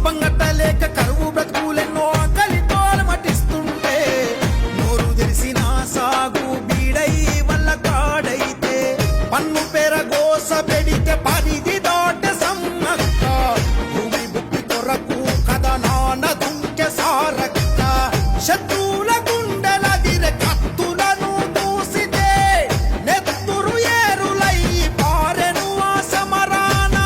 పంపంగట్టలేక కరువు బ్రతుకులెన్నో ఆకలితోలు మటిస్తుంటే నోరు తెరిసిన సాగు బీడై వల్ల కాడైతే పన్ను పెరగోస పెడితే పరిధి దాట సమ్మక్క భూమి బుక్కి కొరకు కథ నాన్న దుంకె సారక్క శత్రువుల గుండెల దిరె కత్తులను దూసితే నెత్తురు ఏరులై పారెను ఆ సమరాన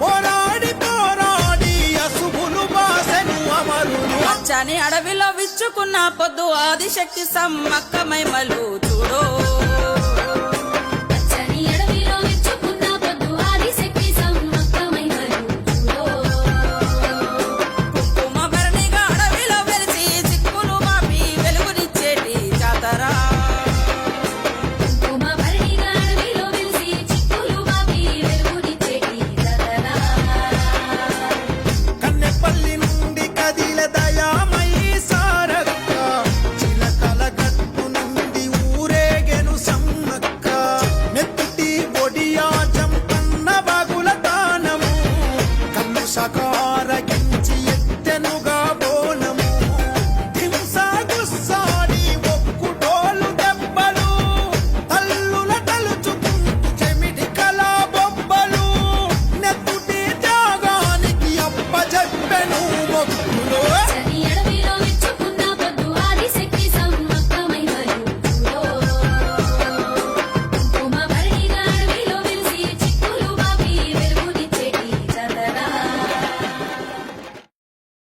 పోరాడి పోరాడి అసుగులు బాసెను అమరులు పచ్చని అడవిలో విచ్చుకున్న పొద్దు ఆదిశక్తి సమ్మక్క మైమలు చూడో